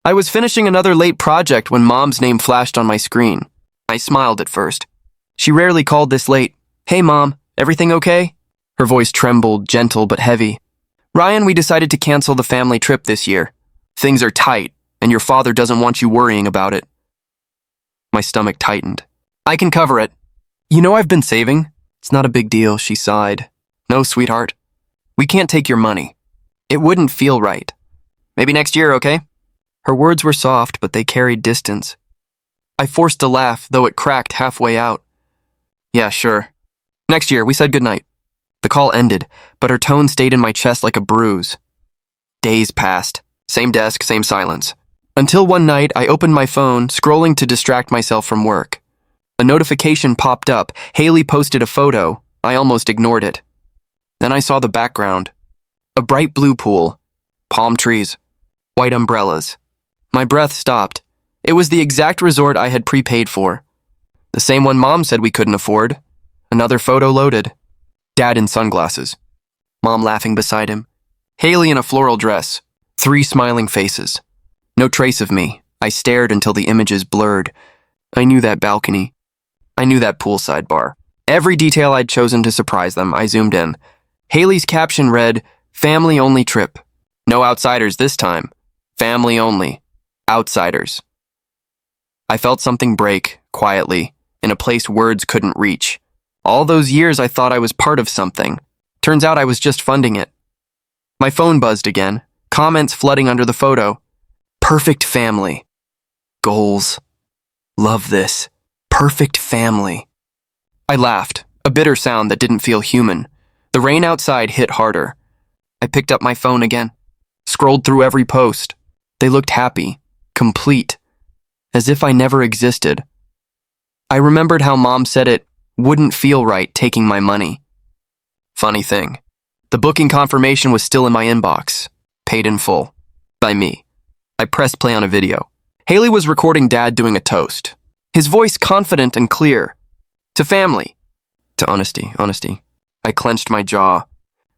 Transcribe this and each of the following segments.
I was finishing another late project when Mom's name flashed on my screen. I smiled at first. She rarely called this late. "Hey, Mom, everything okay?" Her voice trembled, gentle but heavy. "Ryan, we decided to cancel the family trip this year. Things are tight, and your father doesn't want you worrying about it." My stomach tightened. "I can cover it. You know I've been saving." "It's not a big deal," she sighed. "No, sweetheart. We can't take your money. It wouldn't feel right. Maybe next year, okay?" Her words were soft, but they carried distance. I forced a laugh, though it cracked halfway out. "Yeah, sure. Next year," we said goodnight. The call ended, but her tone stayed in my chest like a bruise. Days passed. Same desk, same silence. Until one night, I opened my phone, scrolling to distract myself from work. A notification popped up. Haley posted a photo. I almost ignored it. Then I saw the background. A bright blue pool. Palm trees. White umbrellas. My breath stopped. It was the exact resort I had prepaid for. The same one Mom said we couldn't afford. Another photo loaded. Dad in sunglasses. Mom laughing beside him. Haley in a floral dress. 3 smiling faces. No trace of me. I stared until the images blurred. I knew that balcony. I knew that poolside bar. Every detail I'd chosen to surprise them, I zoomed in. Haley's caption read, "Family-only trip. No outsiders this time. Family only. Outsiders." I felt something break, quietly, in a place words couldn't reach. All those years I thought I was part of something. Turns out I was just funding it. My phone buzzed again, comments flooding under the photo. Perfect family. Goals. Love this. Perfect family. I laughed, a bitter sound that didn't feel human. The rain outside hit harder. I picked up my phone again, scrolled through every post. They looked happy, complete, as if I never existed. I remembered how Mom said it wouldn't feel right taking my money. Funny thing, the booking confirmation was still in my inbox, paid in full, by me. I pressed play on a video. Haley was recording Dad doing a toast, his voice confident and clear. To family. To honesty. I clenched my jaw.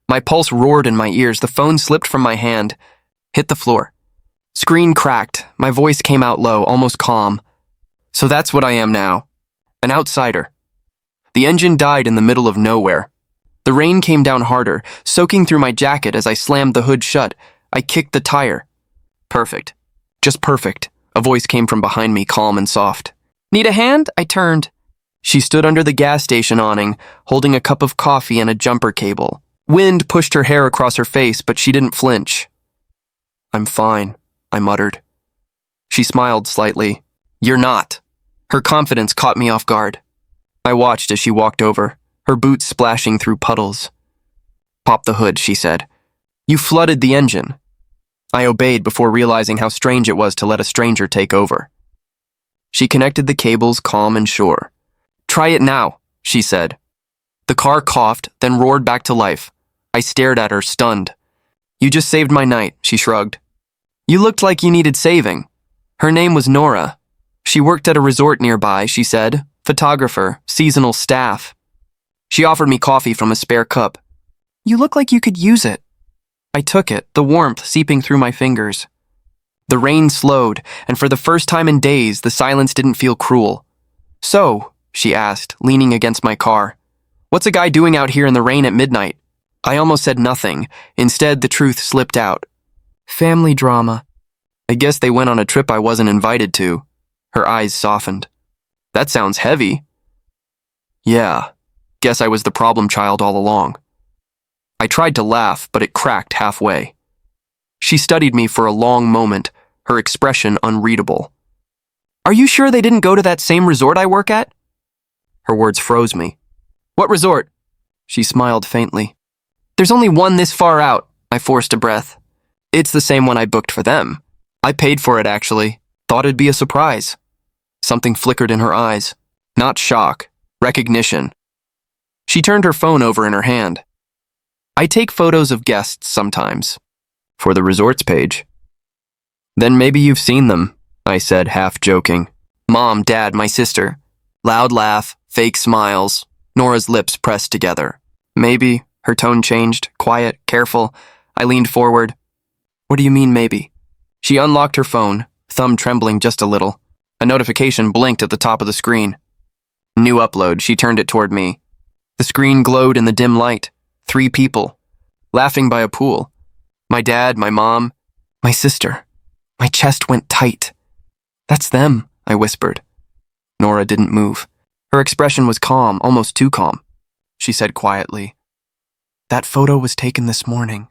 My pulse roared in my ears. The phone slipped from my hand, hit the floor. Screen cracked. My voice came out low, almost calm. So that's what I am now. An outsider. The engine died in the middle of nowhere. The rain came down harder, soaking through my jacket as I slammed the hood shut. I kicked the tire. Perfect. Just perfect. A voice came from behind me, calm and soft. "Need a hand?" I turned. She stood under the gas station awning, holding a cup of coffee and a jumper cable. Wind pushed her hair across her face, but she didn't flinch. "I'm fine," I muttered. She smiled slightly. "You're not." Her confidence caught me off guard. I watched as she walked over, her boots splashing through puddles. "Pop the hood," she said. "You flooded the engine." I obeyed before realizing how strange it was to let a stranger take over. She connected the cables, calm and sure. "Try it now," she said. The car coughed, then roared back to life. I stared at her, stunned. "You just saved my night," she shrugged. "You looked like you needed saving." Her name was Nora. She worked at a resort nearby, she said. Photographer, seasonal staff. She offered me coffee from a spare cup. "You look like you could use it." I took it, the warmth seeping through my fingers. The rain slowed, and for the first time in days, the silence didn't feel cruel. "So," she asked, leaning against my car, "what's a guy doing out here in the rain at midnight?" I almost said nothing. Instead, the truth slipped out. "Family drama." "I guess they went on a trip I wasn't invited to." Her eyes softened. "That sounds heavy." "Yeah, guess I was the problem child all along." I tried to laugh, but it cracked halfway. She studied me for a long moment, her expression unreadable. "Are you sure they didn't go to that same resort I work at?" Her words froze me. "What resort?" She smiled faintly. "There's only one this far out," I forced a breath. "It's the same one I booked for them. I paid for it, actually. Thought it'd be a surprise." Something flickered in her eyes. Not shock, recognition. She turned her phone over in her hand. "I take photos of guests sometimes. For the resorts page." "Then maybe you've seen them," I said, half joking. "Mom, Dad, my sister." Loud laugh, fake smiles, Nora's lips pressed together. "Maybe." Her tone changed, quiet, careful. I leaned forward. "What do you mean, maybe?" She unlocked her phone, thumb trembling just a little. A notification blinked at the top of the screen. New upload. She turned it toward me. The screen glowed in the dim light. 3 people, laughing by a pool. My dad, my mom, my sister. My chest went tight. That's them, I whispered. Nora didn't move. Her expression was calm, almost too calm. She said quietly, "That photo was taken this morning."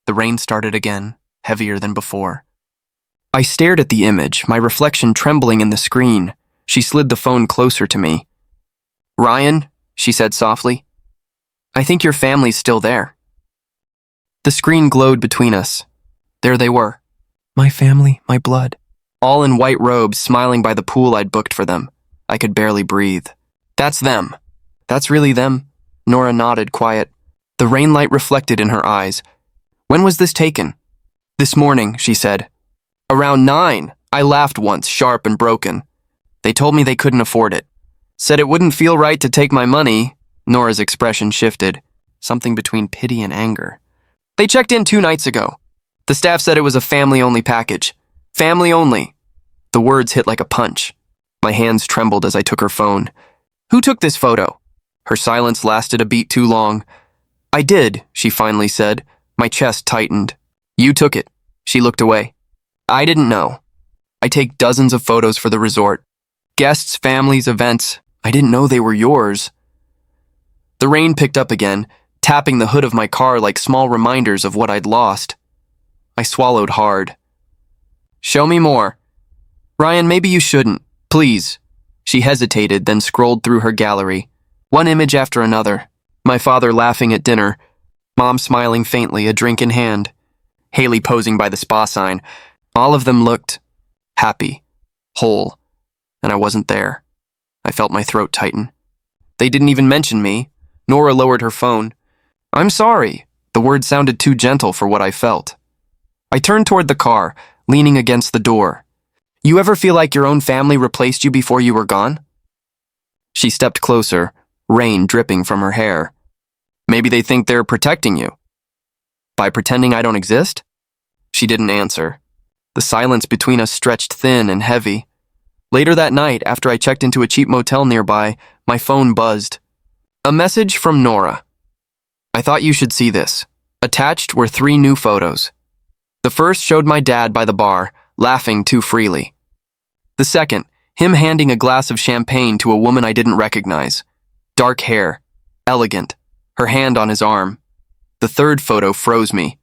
The rain started again, heavier than before. I stared at the image, my reflection trembling in the screen. She slid the phone closer to me. "Ryan," she said softly, "I think your family's still there." The screen glowed between us. There they were. My family, my blood. All in white robes, smiling by the pool I'd booked for them. I could barely breathe. "That's them." "That's really them?" Nora nodded, quiet. The rainlight reflected in her eyes. "When was this taken?" "This morning," she said. "Around 9. I laughed once, sharp and broken. They told me they couldn't afford it. Said it wouldn't feel right to take my money." Nora's expression shifted, something between pity and anger. "They checked in 2 nights ago. The staff said it was a family-only package. Family only." The words hit like a punch. My hands trembled as I took her phone. "Who took this photo?" Her silence lasted a beat too long. "I did," she finally said. My chest tightened. "You took it." She looked away. "I didn't know. I take dozens of photos for the resort. Guests, families, events. I didn't know they were yours." The rain picked up again, tapping the hood of my car like small reminders of what I'd lost. I swallowed hard. "Show me more." "Ryan, maybe you shouldn't. Please." She hesitated, then scrolled through her gallery. One image after another. My father laughing at dinner. Mom smiling faintly, a drink in hand. Haley posing by the spa sign. All of them looked happy, whole, and I wasn't there. I felt my throat tighten. They didn't even mention me. Nora lowered her phone. "I'm sorry." The word sounded too gentle for what I felt. I turned toward the car, leaning against the door. "You ever feel like your own family replaced you before you were gone?" She stepped closer, rain dripping from her hair. "Maybe they think they're protecting you." "By pretending I don't exist?" She didn't answer. The silence between us stretched thin and heavy. Later that night, after I checked into a cheap motel nearby, my phone buzzed. A message from Nora. "I thought you should see this." Attached were 3 new photos. The first showed my dad by the bar, laughing too freely. The second, him handing a glass of champagne to a woman I didn't recognize. Dark hair, elegant, her hand on his arm. The third photo froze me.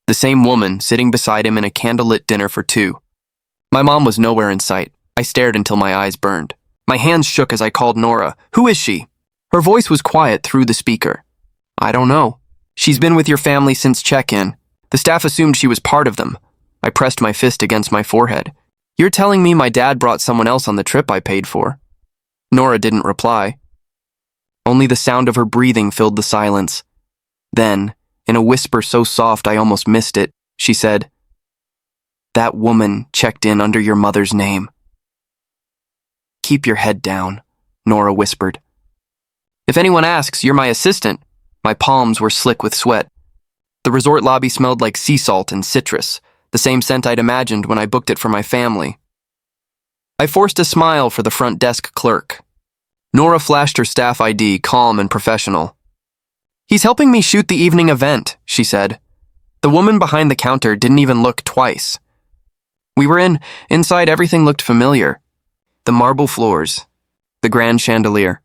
The same woman sitting beside him in a candlelit dinner for 2. My mom was nowhere in sight. I stared until my eyes burned. My hands shook as I called Nora. "Who is she?" Her voice was quiet through the speaker. "I don't know. She's been with your family since check-in. The staff assumed she was part of them." I pressed my fist against my forehead. "You're telling me my dad brought someone else on the trip I paid for?" Nora didn't reply. Only the sound of her breathing filled the silence. Then, in a whisper so soft I almost missed it, she said, "That woman checked in under your mother's name." "Keep your head down," Nora whispered. "If anyone asks, you're my assistant." My palms were slick with sweat. The resort lobby smelled like sea salt and citrus, the same scent I'd imagined when I booked it for my family. I forced a smile for the front desk clerk. Nora flashed her staff ID, calm and professional. "He's helping me shoot the evening event," she said. The woman behind the counter didn't even look twice. We were inside everything looked familiar. The marble floors, the grand chandelier,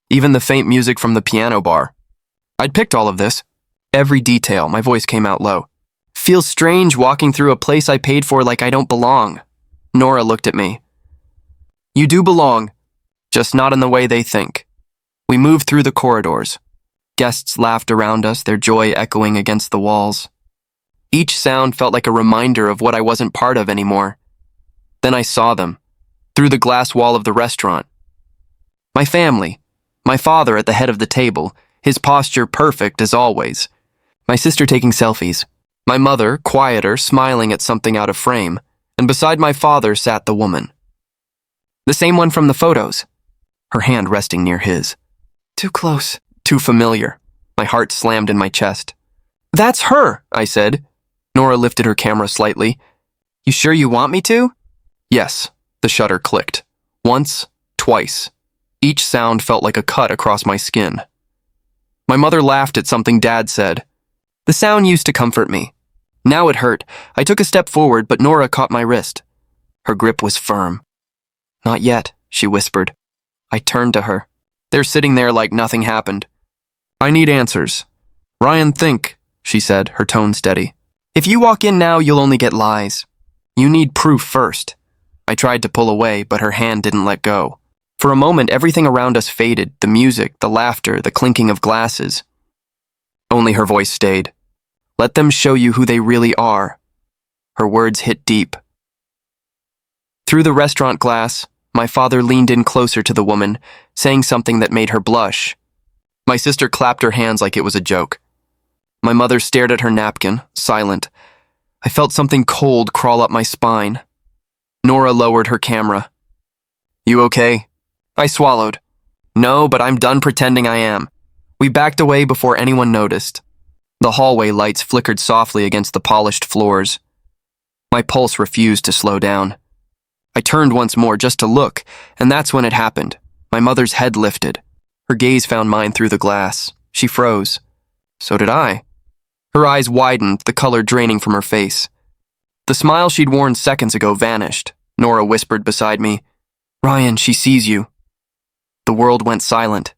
even the faint music from the piano bar. I'd picked all of this. Every detail. My voice came out low. "Feels strange walking through a place I paid for like I don't belong." Nora looked at me. "You do belong, just not in the way they think." We moved through the corridors. Guests laughed around us, their joy echoing against the walls. Each sound felt like a reminder of what I wasn't part of anymore. Then I saw them, through the glass wall of the restaurant. My family, my father at the head of the table, his posture perfect as always. My sister taking selfies. My mother, quieter, smiling at something out of frame. And beside my father sat the woman. The same one from the photos. Her hand resting near his. Too close. Too familiar. My heart slammed in my chest. "That's her," I said. Nora lifted her camera slightly. You sure you want me to? Yes, the shutter clicked. Once, twice. Each sound felt like a cut across my skin. My mother laughed at something Dad said. The sound used to comfort me. Now it hurt. I took a step forward, but Nora caught my wrist. Her grip was firm. Not yet, she whispered. I turned to her. They're sitting there like nothing happened. I need answers. Ryan, think, she said, her tone steady. If you walk in now, you'll only get lies. You need proof first. I tried to pull away, but her hand didn't let go. For a moment, everything around us faded, the music, the laughter, the clinking of glasses. Only her voice stayed. Let them show you who they really are. Her words hit deep. Through the restaurant glass, my father leaned in closer to the woman, saying something that made her blush. My sister clapped her hands like it was a joke. My mother stared at her napkin, silent. I felt something cold crawl up my spine. Nora lowered her camera. You okay? I swallowed. No, but I'm done pretending I am. We backed away before anyone noticed. The hallway lights flickered softly against the polished floors. My pulse refused to slow down. I turned once more just to look, and that's when it happened. My mother's head lifted. Her gaze found mine through the glass. She froze. So did I. Her eyes widened, the color draining from her face. The smile she'd worn seconds ago vanished. Nora whispered beside me, Ryan, she sees you. The world went silent.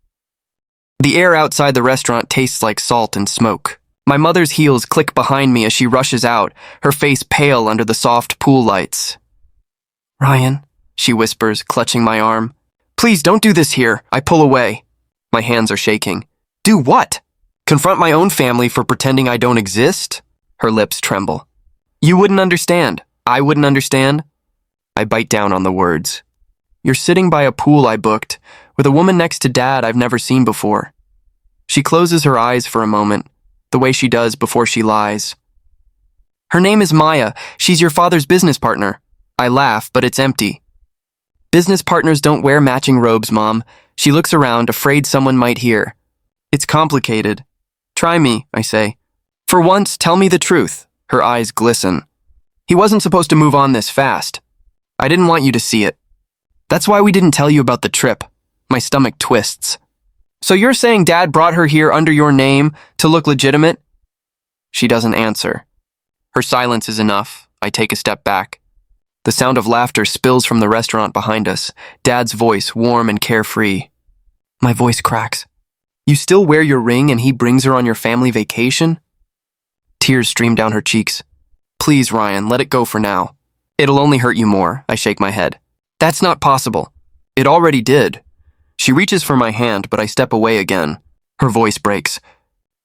The air outside the restaurant tastes like salt and smoke. My mother's heels click behind me as she rushes out, her face pale under the soft pool lights. Ryan, she whispers, clutching my arm. Please don't do this here. I pull away. My hands are shaking. Do what? Confront my own family for pretending I don't exist? Her lips tremble. You wouldn't understand. I wouldn't understand. I bite down on the words. You're sitting by a pool I booked, with a woman next to Dad I've never seen before. She closes her eyes for a moment, the way she does before she lies. Her name is Maya. She's your father's business partner. I laugh, but it's empty. Business partners don't wear matching robes, Mom. She looks around, afraid someone might hear. It's complicated. Try me, I say. For once, tell me the truth. Her eyes glisten. He wasn't supposed to move on this fast. I didn't want you to see it. That's why we didn't tell you about the trip. My stomach twists. So you're saying Dad brought her here under your name to look legitimate? She doesn't answer. Her silence is enough. I take a step back. The sound of laughter spills from the restaurant behind us, Dad's voice warm and carefree. My voice cracks. You still wear your ring and he brings her on your family vacation? Tears stream down her cheeks. Please, Ryan, let it go for now. It'll only hurt you more, I shake my head. That's not possible. It already did. She reaches for my hand, but I step away again. Her voice breaks.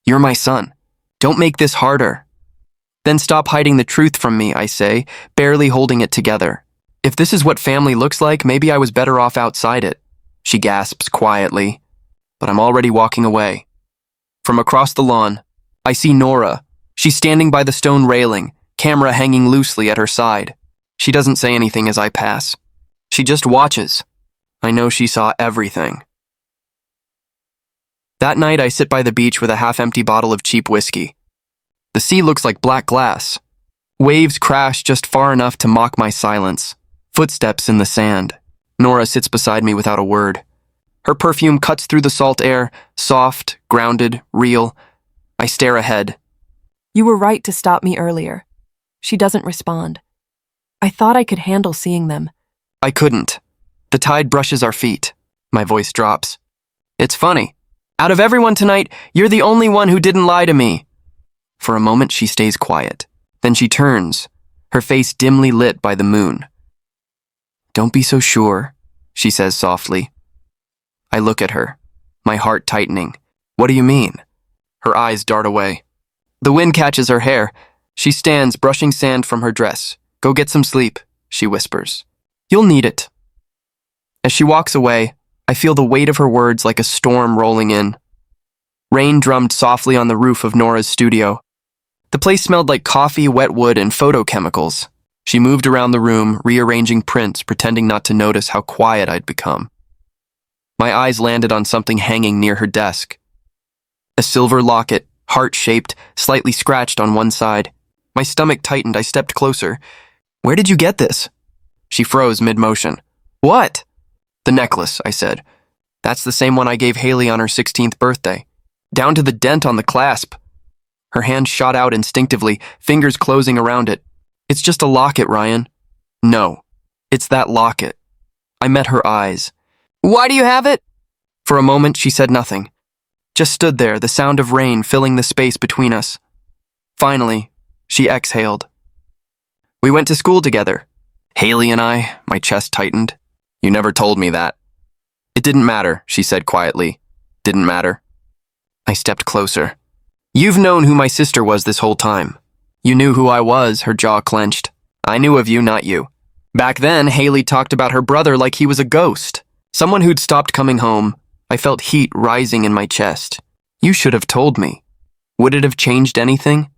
You're my son. Don't make this harder. Then stop hiding the truth from me, I say, barely holding it together. If this is what family looks like, maybe I was better off outside it. She gasps quietly, but I'm already walking away. From across the lawn, I see Nora. She's standing by the stone railing, camera hanging loosely at her side. She doesn't say anything as I pass. She just watches. I know she saw everything. That night, I sit by the beach with a half-empty bottle of cheap whiskey. The sea looks like black glass. Waves crash just far enough to mock my silence. Footsteps in the sand. Nora sits beside me without a word. Her perfume cuts through the salt air, soft, grounded, real. I stare ahead. You were right to stop me earlier. She doesn't respond. I thought I could handle seeing them. I couldn't. The tide brushes our feet. My voice drops. It's funny. Out of everyone tonight, you're the only one who didn't lie to me. For a moment, she stays quiet. Then she turns, her face dimly lit by the moon. Don't be so sure, she says softly. I look at her, my heart tightening. What do you mean? Her eyes dart away. The wind catches her hair. She stands, brushing sand from her dress. Go get some sleep, she whispers. You'll need it. As she walks away, I feel the weight of her words like a storm rolling in. Rain drummed softly on the roof of Nora's studio. The place smelled like coffee, wet wood, and photochemicals. She moved around the room, rearranging prints, pretending not to notice how quiet I'd become. My eyes landed on something hanging near her desk. A silver locket, heart-shaped, slightly scratched on one side. My stomach tightened. I stepped closer. Where did you get this? She froze mid-motion. What? The necklace, I said. That's the same one I gave Haley on her 16th birthday. Down to the dent on the clasp. Her hand shot out instinctively, fingers closing around it. It's just a locket, Ryan. No, it's that locket. I met her eyes. Why do you have it? For a moment, she said nothing. Just stood there, the sound of rain filling the space between us. Finally, she exhaled. We went to school together. Haley and I, my chest tightened. You never told me that. It didn't matter, she said quietly. Didn't matter. I stepped closer. You've known who my sister was this whole time. You knew who I was, her jaw clenched. I knew of you, not you. Back then, Haley talked about her brother like he was a ghost. Someone who'd stopped coming home. I felt heat rising in my chest. You should have told me. Would it have changed anything?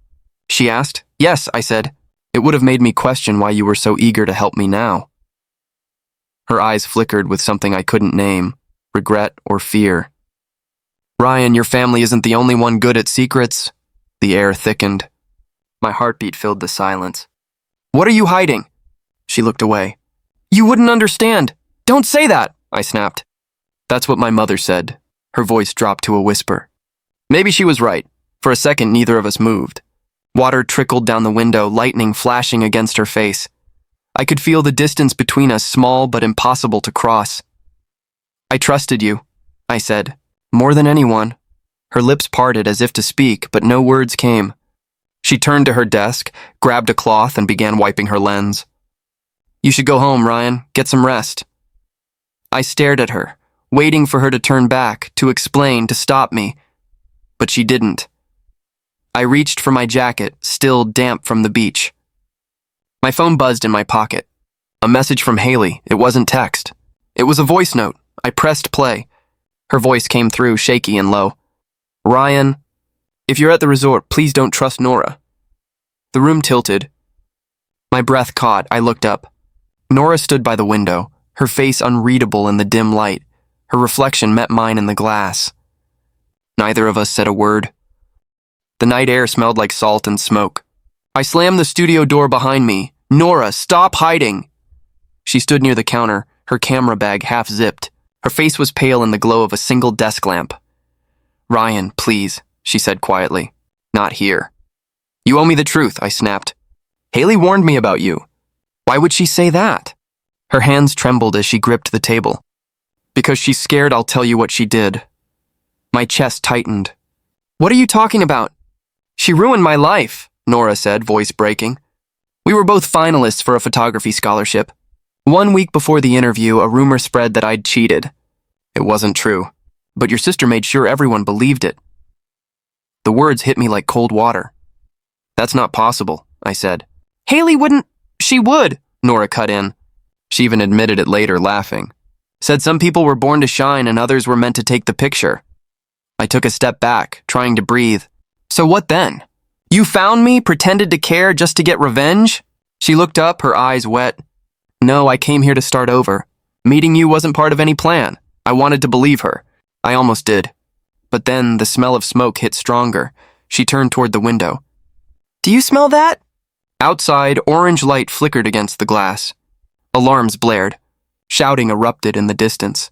She asked. Yes, I said. It would have made me question why you were so eager to help me now. Her eyes flickered with something I couldn't name, regret or fear. Ryan, your family isn't the only one good at secrets. The air thickened. My heartbeat filled the silence. What are you hiding? She looked away. You wouldn't understand. Don't say that, I snapped. That's what my mother said. Her voice dropped to a whisper. Maybe she was right. For a second, neither of us moved. Water trickled down the window, lightning flashing against her face. I could feel the distance between us, small but impossible to cross. I trusted you, I said, more than anyone. Her lips parted as if to speak, but no words came. She turned to her desk, grabbed a cloth, and began wiping her lens. You should go home, Ryan. Get some rest. I stared at her, waiting for her to turn back, to explain, to stop me. But she didn't. I reached for my jacket, still damp from the beach. My phone buzzed in my pocket. A message from Haley. It wasn't text. It was a voice note. I pressed play. Her voice came through, shaky and low. Ryan, if you're at the resort, please don't trust Nora. The room tilted. My breath caught. I looked up. Nora stood by the window, her face unreadable in the dim light. Her reflection met mine in the glass. Neither of us said a word. The night air smelled like salt and smoke. I slammed the studio door behind me. Nora, stop hiding! She stood near the counter, her camera bag half zipped. Her face was pale in the glow of a single desk lamp. Ryan, please, she said quietly. Not here. You owe me the truth, I snapped. Haley warned me about you. Why would she say that? Her hands trembled as she gripped the table. Because she's scared I'll tell you what she did. My chest tightened. What are you talking about? She ruined my life, Nora said, voice breaking. We were both finalists for a photography scholarship. 1 week before the interview, a rumor spread that I'd cheated. It wasn't true, but your sister made sure everyone believed it. The words hit me like cold water. That's not possible, I said. Haley wouldn't. She would, Nora cut in. She even admitted it later, laughing. Said some people were born to shine and others were meant to take the picture. I took a step back, trying to breathe. So what then? You found me, pretended to care just to get revenge? She looked up, her eyes wet. No, I came here to start over. Meeting you wasn't part of any plan. I wanted to believe her. I almost did. But then the smell of smoke hit stronger. She turned toward the window. Do you smell that? Outside, orange light flickered against the glass. Alarms blared. Shouting erupted in the distance.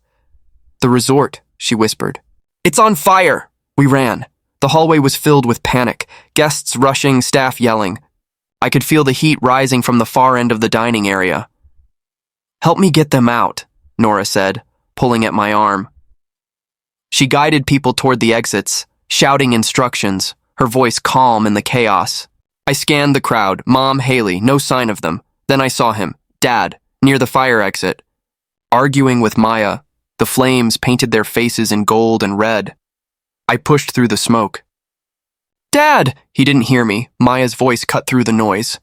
The resort, she whispered. It's on fire! We ran. The hallway was filled with panic, guests rushing, staff yelling. I could feel the heat rising from the far end of the dining area. Help me get them out, Nora said, pulling at my arm. She guided people toward the exits, shouting instructions, her voice calm in the chaos. I scanned the crowd, Mom, Haley, no sign of them. Then I saw him, Dad, near the fire exit. Arguing with Maya, the flames painted their faces in gold and red. I pushed through the smoke. Dad! He didn't hear me. Maya's voice cut through the noise.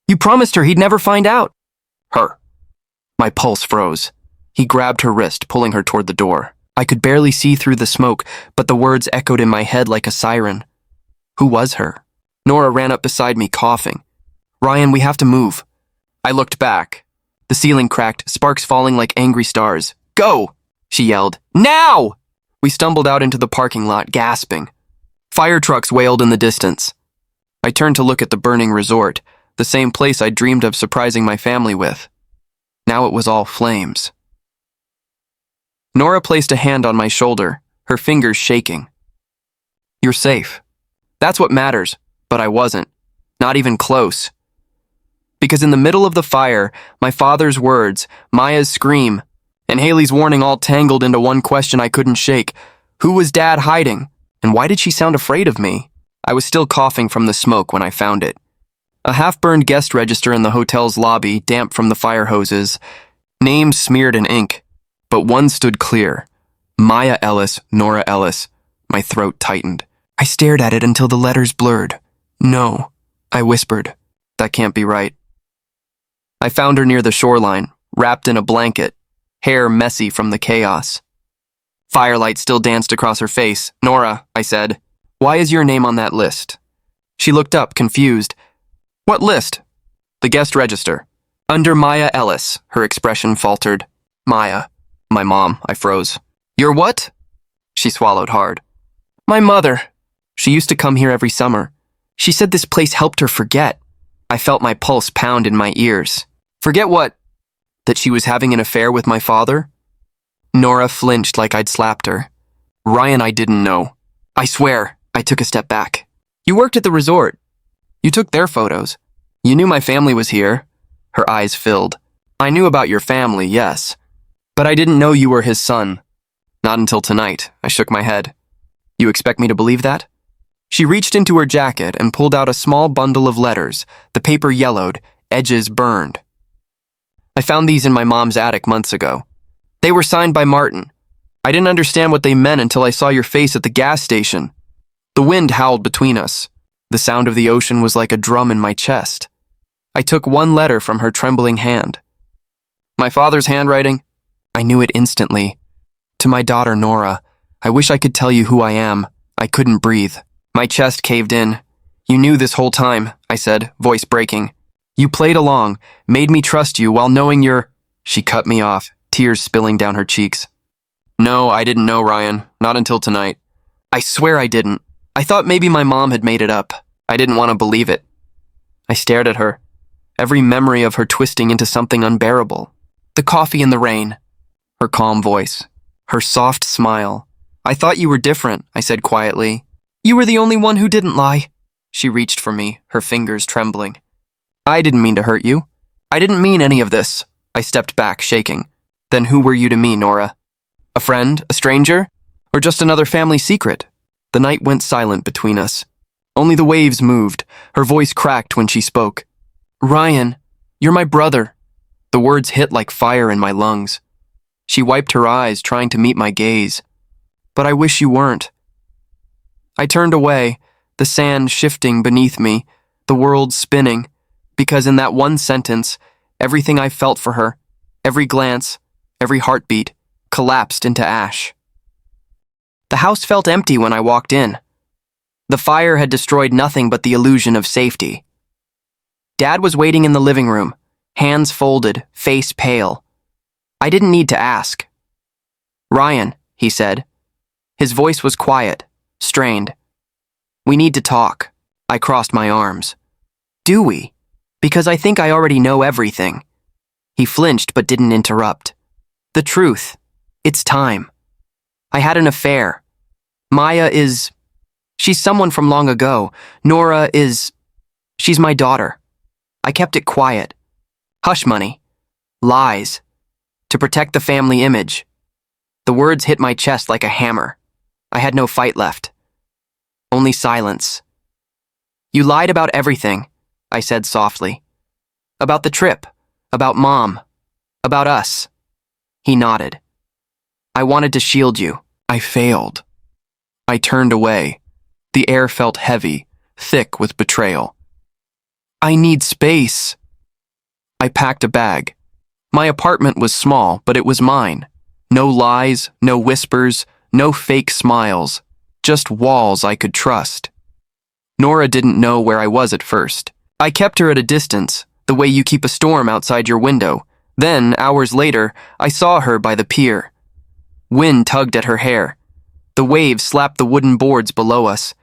You promised her he'd never find out. Her. My pulse froze. He grabbed her wrist, pulling her toward the door. I could barely see through the smoke, but the words echoed in my head like a siren. Who was her? Nora ran up beside me, coughing. Ryan, we have to move. I looked back. The ceiling cracked, sparks falling like angry stars. Go! She yelled. Now! We stumbled out into the parking lot, gasping. Fire trucks wailed in the distance. I turned to look at the burning resort. the same place I dreamed of surprising my family with. Now it was all flames. Nora placed a hand on my shoulder, her fingers shaking. You're safe. That's what matters, but I wasn't. Not even close. Because in the middle of the fire, my father's words, Maya's scream, and Haley's warning all tangled into one question I couldn't shake. Who was Dad hiding? And why did she sound afraid of me? I was still coughing from the smoke when I found it. A half-burned guest register in the hotel's lobby, damp from the fire hoses. Names smeared in ink. But one stood clear. Maya Ellis, Nora Ellis. My throat tightened. I stared at it until the letters blurred. No, I whispered. That can't be right. I found her near the shoreline, wrapped in a blanket, hair messy from the chaos. Firelight still danced across her face. Nora, I said, why is your name on that list? She looked up, confused. What list? The guest register. Under Maya Ellis, her expression faltered. Maya. My mom, I froze. Your what? She swallowed hard. My mother. She used to come here every summer. She said this place helped her forget. I felt my pulse pound in my ears. Forget what? That she was having an affair with my father? Nora flinched like I'd slapped her. Ryan, I didn't know. I swear, I took a step back. You worked at the resort. You took their photos. You knew my family was here. Her eyes filled. I knew about your family, yes. But I didn't know you were his son. Not until tonight, I shook my head. You expect me to believe that? She reached into her jacket and pulled out a small bundle of letters, the paper yellowed, edges burned. I found these in my mom's attic months ago. They were signed by Martin. I didn't understand what they meant until I saw your face at the gas station. The wind howled between us. The sound of the ocean was like a drum in my chest. I took one letter from her trembling hand. My father's handwriting? I knew it instantly. To my daughter, Nora, I wish I could tell you who I am. I couldn't breathe. My chest caved in. You knew this whole time, I said, voice breaking. You played along, made me trust you while knowing you're... She cut me off, tears spilling down her cheeks. No, I didn't know, Ryan. Not until tonight. I swear I didn't. I thought maybe my mom had made it up. I didn't want to believe it. I stared at her, every memory of her twisting into something unbearable. The coffee in the rain. Her calm voice. Her soft smile. I thought you were different, I said quietly. You were the only one who didn't lie. She reached for me, her fingers trembling. I didn't mean to hurt you. I didn't mean any of this. I stepped back, shaking. Then who were you to me, Nora? A friend? A stranger? Or just another family secret? The night went silent between us. Only the waves moved. Her voice cracked when she spoke. Ryan, you're my brother. The words hit like fire in my lungs. She wiped her eyes, trying to meet my gaze. But I wish you weren't. I turned away, the sand shifting beneath me, the world spinning, because in that one sentence, everything I felt for her, every glance, every heartbeat, collapsed into ash. The house felt empty when I walked in. The fire had destroyed nothing but the illusion of safety. Dad was waiting in the living room, hands folded, face pale. I didn't need to ask. Ryan, he said. His voice was quiet, strained. We need to talk. I crossed my arms. Do we? Because I think I already know everything. He flinched but didn't interrupt. The truth. It's time. I had an affair. Maya is... She's someone from long ago. Nora is... She's my daughter. I kept it quiet. Hush money. Lies. To protect the family image. The words hit my chest like a hammer. I had no fight left. Only silence. You lied about everything, I said softly. About the trip. About Mom. About us. He nodded. I wanted to shield you. I failed. I turned away. The air felt heavy, thick with betrayal. I need space. I packed a bag. My apartment was small, but it was mine. No lies, no whispers, no fake smiles. Just walls I could trust. Nora didn't know where I was at first. I kept her at a distance, the way you keep a storm outside your window. Then, hours later, I saw her by the pier. Wind tugged at her hair. The waves slapped the wooden boards below us.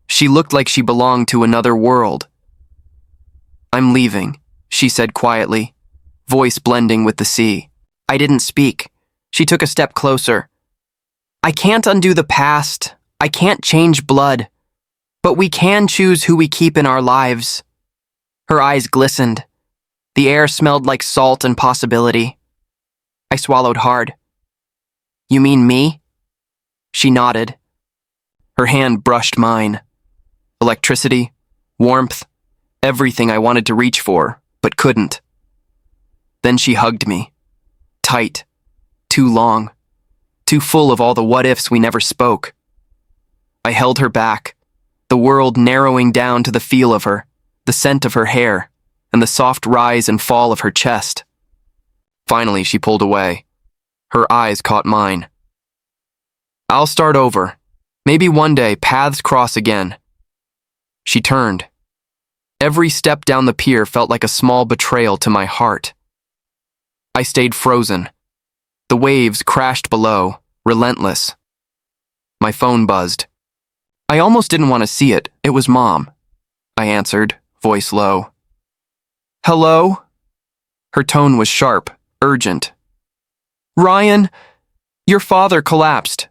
She looked like she belonged to another world. I'm leaving, she said quietly, voice blending with the sea. I didn't speak. She took a step closer. I can't undo the past. I can't change blood. But we can choose who we keep in our lives. Her eyes glistened. The air smelled like salt and possibility. I swallowed hard. You mean me? She nodded. Her hand brushed mine. Electricity, warmth, everything I wanted to reach for, but couldn't. Then she hugged me. Tight. Too long. Too full of all the what-ifs we never spoke. I held her back, the world narrowing down to the feel of her, the scent of her hair, and the soft rise and fall of her chest. Finally, she pulled away. Her eyes caught mine. I'll start over. Maybe one day paths cross again. She turned. Every step down the pier felt like a small betrayal to my heart. I stayed frozen. The waves crashed below, relentless. My phone buzzed. I almost didn't want to see it. It was Mom. I answered, voice low. Hello? Her tone was sharp, urgent. Ryan, your father collapsed.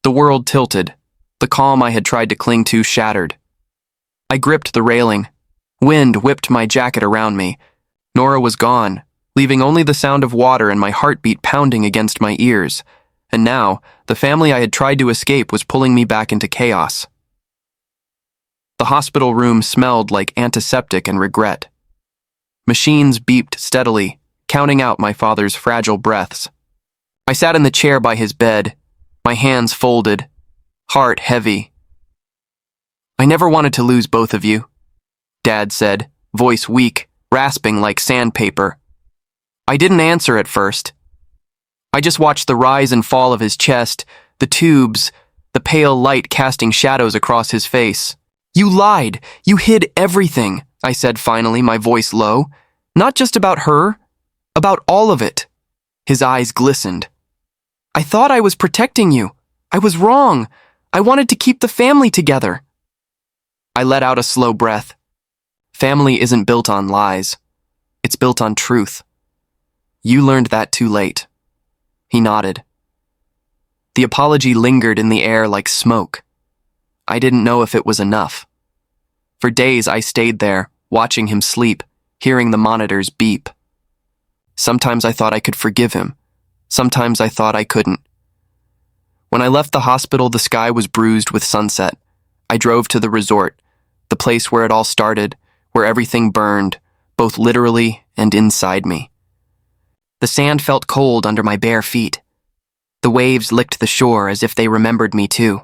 The world tilted. The calm I had tried to cling to shattered. I gripped the railing. Wind whipped my jacket around me. Nora was gone, leaving only the sound of water and my heartbeat pounding against my ears. And now, the family I had tried to escape was pulling me back into chaos. The hospital room smelled like antiseptic and regret. Machines beeped steadily, counting out my father's fragile breaths. I sat in the chair by his bed, my hands folded, heart heavy. I never wanted to lose both of you, Dad said, voice weak, rasping like sandpaper. I didn't answer at first. I just watched the rise and fall of his chest, the tubes, the pale light casting shadows across his face. You lied. You hid everything, I said finally, my voice low. Not just about her, about all of it. His eyes glistened. I thought I was protecting you. I was wrong. I wanted to keep the family together. I let out a slow breath. Family isn't built on lies. It's built on truth. You learned that too late. He nodded. The apology lingered in the air like smoke. I didn't know if it was enough. For days I stayed there, watching him sleep, hearing the monitors beep. Sometimes I thought I could forgive him. Sometimes I thought I couldn't. When I left the hospital, the sky was bruised with sunset. I drove to the resort, the place where it all started, where everything burned, both literally and inside me. The sand felt cold under my bare feet. The waves licked the shore as if they remembered me too.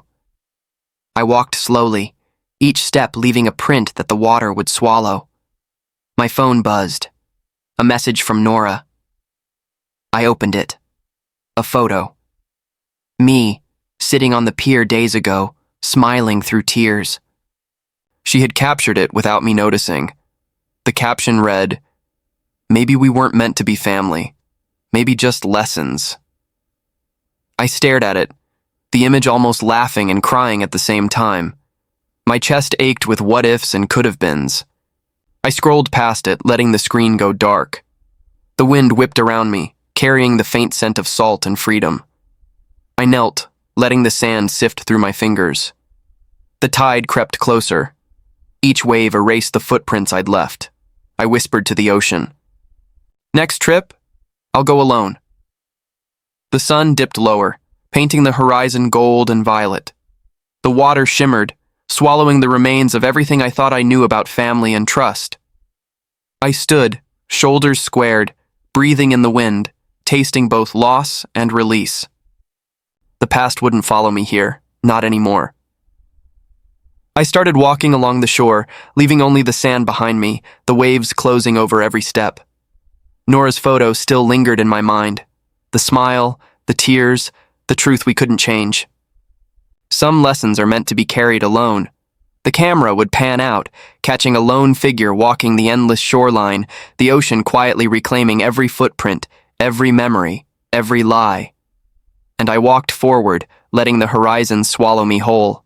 I walked slowly, each step leaving a print that the water would swallow. My phone buzzed. A message from Nora. I opened it. A photo. Me, sitting on the pier days ago, smiling through tears. She had captured it without me noticing. The caption read, "Maybe we weren't meant to be family. Maybe just lessons." I stared at it, the image almost laughing and crying at the same time. My chest ached with what-ifs and could-have-beens. I scrolled past it, letting the screen go dark. The wind whipped around me, carrying the faint scent of salt and freedom. I knelt, letting the sand sift through my fingers. The tide crept closer. Each wave erased the footprints I'd left. I whispered to the ocean. Next trip, I'll go alone. The sun dipped lower, painting the horizon gold and violet. The water shimmered, swallowing the remains of everything I thought I knew about family and trust. I stood, shoulders squared, breathing in the wind, tasting both loss and release. The past wouldn't follow me here, not anymore. I started walking along the shore, leaving only the sand behind me, the waves closing over every step. Nora's photo still lingered in my mind. The smile, the tears, the truth we couldn't change. Some lessons are meant to be carried alone. The camera would pan out, catching a lone figure walking the endless shoreline, the ocean quietly reclaiming every footprint, every memory, every lie. And I walked forward, letting the horizon swallow me whole.